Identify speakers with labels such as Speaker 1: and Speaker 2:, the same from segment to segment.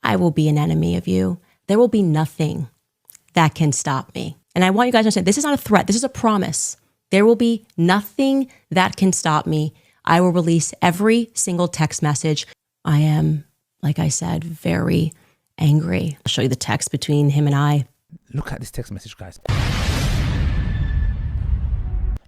Speaker 1: I will be an enemy of you. There will be nothing that can stop me. And I want you guys to understand, this is not a threat. This is a promise. There will be nothing that can stop me. I will release every single text message. I am, like I said, very angry. I'll show you the text between him and I.
Speaker 2: Look at this text message, guys.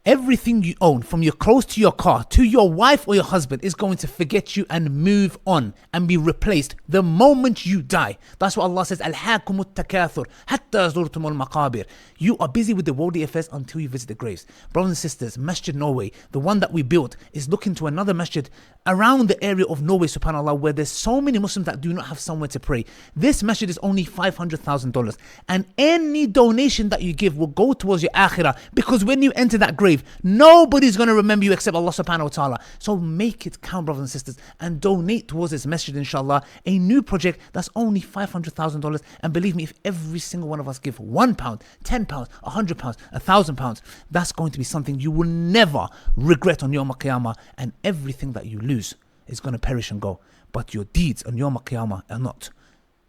Speaker 2: Everything you own, from your clothes to your car, to your wife or your husband, is going to forget you and move on and be replaced the moment you die. That's what Allah says, أَلْهَاكُمُ التَّكَاثُرُ حَتَّى زُرْتُمُ الْمَقَابِرِ. You are busy with the worldly affairs until you visit the graves. Brothers and sisters, Masjid Norway, the one that we built, is looking to another masjid around the area of Norway, subhanAllah, where there's so many Muslims that do not have somewhere to pray. This masjid is only $500,000. And any donation that you give will go towards your akhirah, because when you enter that grave, nobody's going to remember you except Allah subhanahu wa ta'ala. So make it count, brothers and sisters, and donate towards this masjid, inshallah. A new project that's only $500,000. And believe me, if every single one of us give £1, £10, £100, £1,000, that's going to be something you will never regret on Yawm al-Qiyamah. And everything that you lose is going to perish and go. But your deeds on Yawm al-Qiyamah are not.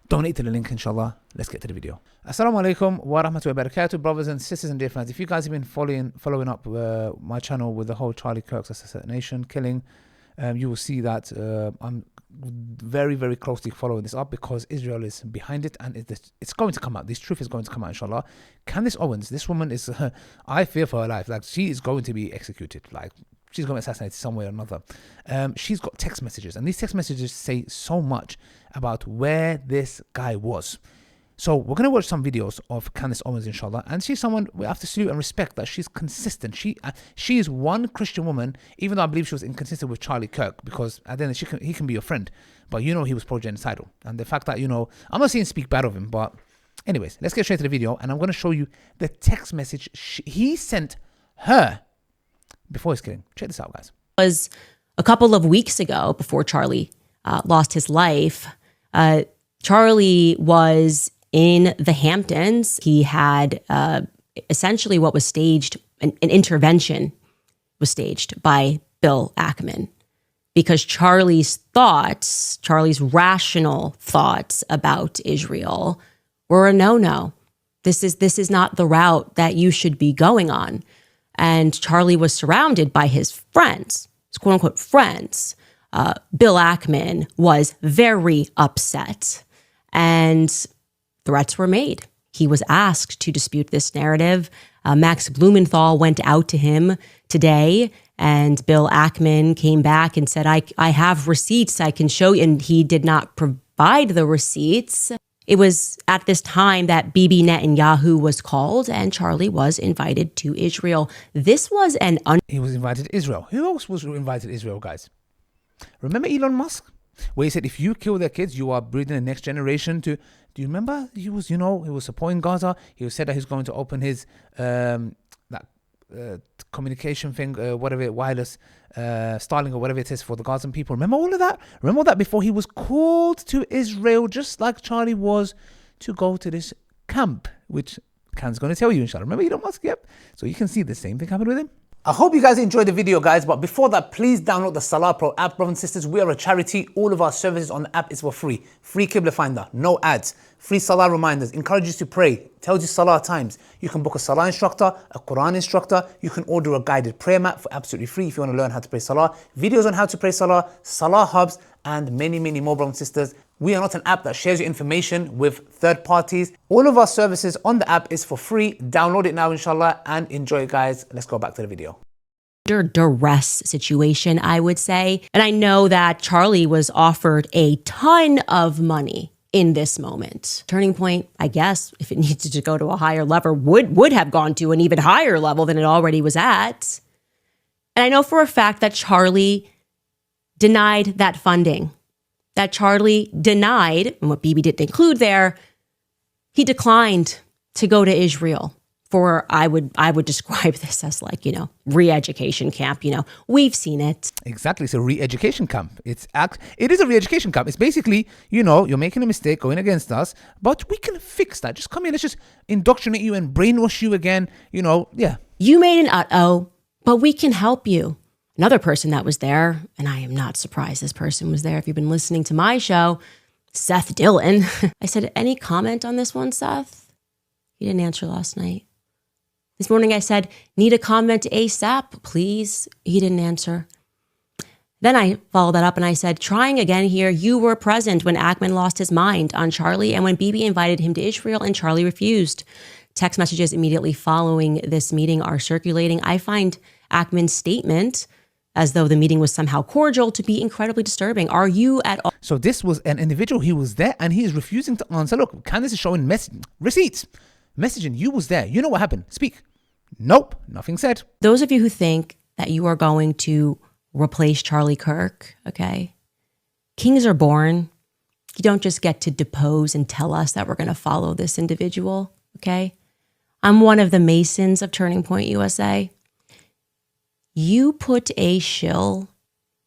Speaker 2: Donate to the link, inshallah. Let's get to the video. Assalamu alaikum wa rahmatullahi wa barakatuh, brothers and sisters and dear friends. If you guys have been following up my channel with the whole Charlie Kirk's assassination killing, you will see that I'm very, very closely following this up, because Israel is behind it, and it's going to come out. This truth is going to come out, inshallah. Candace Owens, this woman is, I fear for her life. Like, she is going to be executed. Like, she's going to be assassinated some way or another. She's got text messages, and these text messages say so much about where this guy was. So we're going to watch some videos of Candace Owens, inshallah, and she's someone we have to salute and respect, that she's consistent. She is one Christian woman, even though I believe she was inconsistent with Charlie Kirk, because at the end he can be your friend, but you know he was pro-genocidal. And the fact that, you know, I'm not saying speak bad of him, but anyways, let's get straight to the video, and I'm going to show you the text message he sent her before his killing. Check this out, guys.
Speaker 1: It was a couple of weeks ago, before Charlie lost his life. Charlie was in the Hamptons. He had essentially what was staged, an intervention was staged by Bill Ackman, because Charlie's rational thoughts about Israel were a no-no. This is not the route that you should be going on. And Charlie was surrounded by his friends, his quote-unquote friends. Bill Ackman was very upset, and threats were made. He was asked to dispute this narrative. Max Blumenthal went out to him today, and Bill Ackman came back and said, I have receipts I can show you. And he did not provide the receipts. It was at this time that Bibi Netanyahu was called, and Charlie was invited to Israel. This was
Speaker 2: he was invited to Israel. Who else was invited to Israel, guys? Remember Elon Musk? Where he said, if you kill their kids, you are breeding the next generation to... Do you remember? He was supporting Gaza. He said that he's going to open his communication thing, whatever, wireless, Starlink or whatever it is for the Gazan people. Remember all of that? Remember all that before he was called to Israel, just like Charlie was, to go to this camp, which Khan's going to tell you, inshallah. Remember Elon Musk? Yep. So you can see the same thing happened with him. I hope you guys enjoyed the video, guys, but before that, please download the Salah Pro app, brothers and sisters. We are a charity. All of our services on the app is for free. Free Qibla Finder, no ads, free Salah reminders, encourages you to pray, tells you Salah times. You can book a Salah instructor, a Quran instructor. You can order a guided prayer mat for absolutely free if you want to learn how to pray Salah. Videos on how to pray Salah, Salah hubs, and many, many more, brothers and sisters. We are not an app that shares your information with third parties. All of our services on the app is for free. Download it now, inshallah, and enjoy it, guys. Let's go back to the video.
Speaker 1: Duress situation, I would say. And I know that Charlie was offered a ton of money in this moment. Turning Point, I guess, if it needed to go to a higher level, would have gone to an even higher level than it already was at. And I know for a fact that Charlie denied that funding. That Charlie denied, and what Bibi didn't include there, he declined to go to Israel for, I would describe this as like, you know, re-education camp. You know, we've seen it.
Speaker 2: Exactly. It's a re-education camp. It is a re-education camp. It's basically, you know, you're making a mistake going against us, but we can fix that. Just come here. Let's just indoctrinate you and brainwash you again. You know, yeah.
Speaker 1: You made an uh-oh, but we can help you. Another person that was there, and I am not surprised this person was there if you've been listening to my show, Seth Dillon. I said, any comment on this one, Seth? He didn't answer last night. This morning I said, need a comment ASAP, please. He didn't answer. Then I followed that up and I said, trying again here, you were present when Ahmed lost his mind on Charlie and when Bibi invited him to Israel and Charlie refused. Text messages immediately following this meeting are circulating. I find Ahmed's statement, as though the meeting was somehow cordial, to be incredibly disturbing. Are you at all?
Speaker 2: So this was an individual, he was there and he is refusing to answer. Look, Candace is showing receipts, messaging, you was there. You know what happened. Speak. Nope, nothing said.
Speaker 1: Those of you who think that you are going to replace Charlie Kirk, okay? Kings are born. You don't just get to depose and tell us that we're going to follow this individual, okay? I'm one of the Masons of Turning Point USA. You put a shill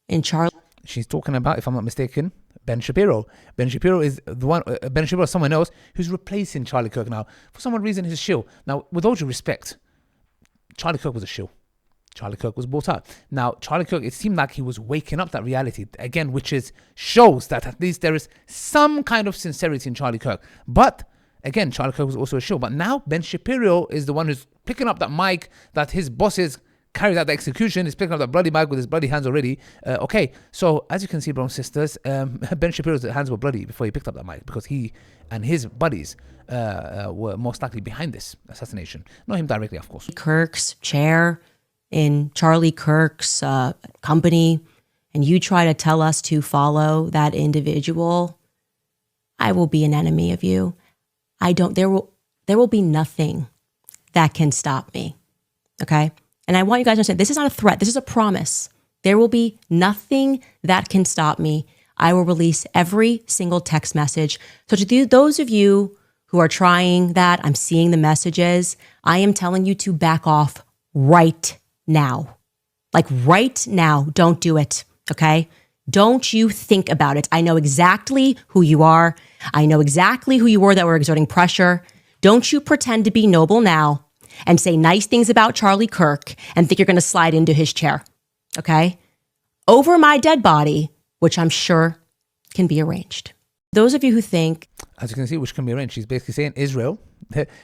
Speaker 1: in Charlie.
Speaker 2: She's talking about, if I'm not mistaken, Ben Shapiro. Ben Shapiro is the one, Ben Shapiro is someone else who's replacing Charlie Kirk now. For some reason, he's a shill. Now, with all due respect, Charlie Kirk was a shill. Charlie Kirk was brought out. Now, Charlie Kirk, it seemed like he was waking up that reality again, which shows that at least there is some kind of sincerity in Charlie Kirk. But again, Charlie Kirk was also a shill. But now Ben Shapiro is the one who's picking up that mic that his bosses carried out the execution. He's picking up that bloody mic with his bloody hands already. Okay, so as you can see, brothers and sisters, Ben Shapiro's hands were bloody before he picked up that mic because he and his buddies were most likely behind this assassination. Not him directly, of course.
Speaker 1: Kirk's chair in Charlie Kirk's company, and you try to tell us to follow that individual, I will be an enemy of you. There will be nothing that can stop me. Okay? And I want you guys to understand, this is not a threat. This is a promise. There will be nothing that can stop me. I will release every single text message. So to those of you who are trying that, I'm seeing the messages, I am telling you to back off right now. Like right now, don't do it, okay? Don't you think about it. I know exactly who you are. I know exactly who you were that were exerting pressure. Don't you pretend to be noble now and say nice things about Charlie Kirk and think you're going to slide into his chair, okay? Over my dead body, which I'm sure can be arranged. Those of you who think...
Speaker 2: As you can see, which can be arranged, she's basically saying Israel,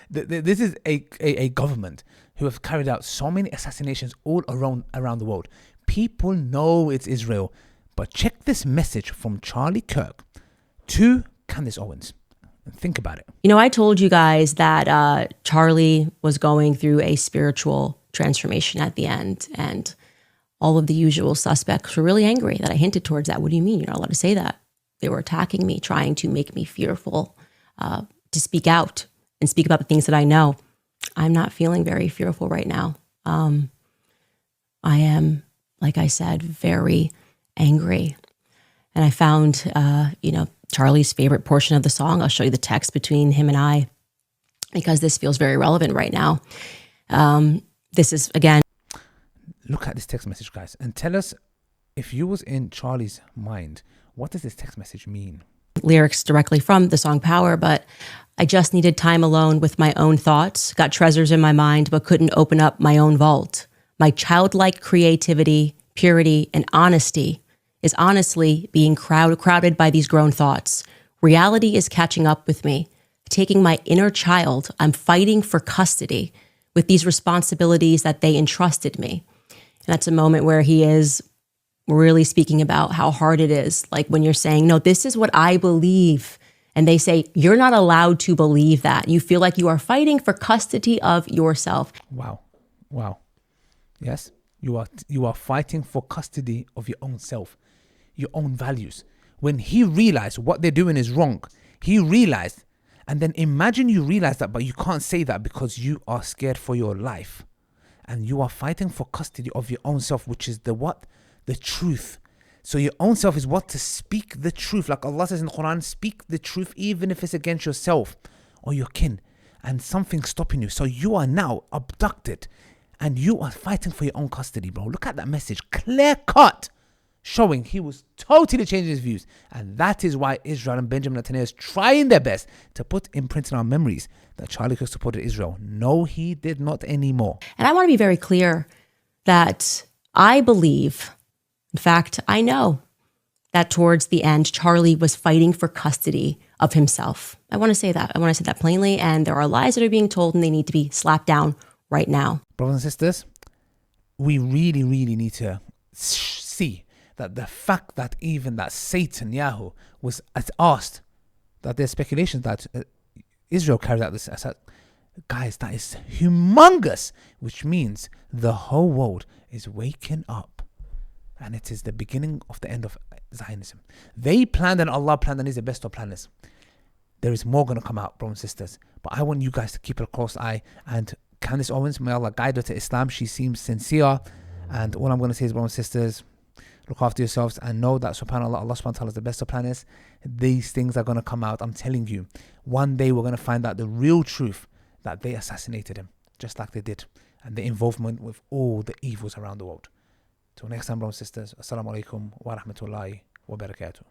Speaker 2: this is a government who have carried out so many assassinations all around the world. People know it's Israel. But check this message from Charlie Kirk to Candace Owens. Think about it.
Speaker 1: You know, I told you guys that Charlie was going through a spiritual transformation at the end, and all of the usual suspects were really angry that I hinted towards that. What do you mean? You're not allowed to say that. They were attacking me, trying to make me fearful, to speak out and speak about the things that I know. I'm not feeling very fearful right now. I am, like I said, very angry. And I found, Charlie's favorite portion of the song. I'll show you the text between him and I, because this feels very relevant right now. This is, again...
Speaker 2: Look at this text message, guys, and tell us, if you was in Charlie's mind, what does this text message mean?
Speaker 1: Lyrics directly from the song Power, but I just needed time alone with my own thoughts, got treasures in my mind, but couldn't open up my own vault. My childlike creativity, purity, and honesty is honestly being crowded by these grown thoughts. Reality is catching up with me. Taking my inner child, I'm fighting for custody with these responsibilities that they entrusted me. And that's a moment where he is really speaking about how hard it is. Like when you're saying, no, this is what I believe. And they say, you're not allowed to believe that. You feel like you are fighting for custody of yourself.
Speaker 2: Wow. Yes, you are fighting for custody of your own self, your own values. When he realized what they're doing is wrong, he realized, and then imagine you realize that, but you can't say that because you are scared for your life. And you are fighting for custody of your own self, which is the what? The truth. So your own self is what? To speak the truth. Like Allah says in the Quran, speak the truth even if it's against yourself or your kin and something's stopping you. So you are now abducted and you are fighting for your own custody, bro. Look at that message. Clear cut. Showing he was totally changing his views. And that is why Israel and Benjamin Netanyahu is trying their best to put imprint in our memories that Charlie Kirk supported Israel. No, he did not anymore.
Speaker 1: And I want to be very clear that I believe, in fact, I know that towards the end, Charlie was fighting for custody of himself. I want to say that. I want to say that plainly. And there are lies that are being told and they need to be slapped down right now.
Speaker 2: Brothers and sisters, we really, really need to see that the fact that even that Satan, Yahoo, was asked that there's speculations that Israel carried out this attack. Guys, that is humongous, which means the whole world is waking up. And it is the beginning of the end of Zionism. They planned and Allah planned and is the best of planners. There is more going to come out, brothers and sisters. But I want you guys to keep a close eye. And Candace Owens, may Allah guide her to Islam. She seems sincere. And all I'm going to say is, brothers and sisters, look after yourselves and know that subhanAllah, Allah subhanahu wa ta'ala is the best of planners. These things are going to come out. I'm telling you, one day we're going to find out the real truth that they assassinated him, just like they did. And the involvement with all the evils around the world. Till next time, brothers and sisters, Assalamu alaikum wa rahmatullahi wa barakatuh.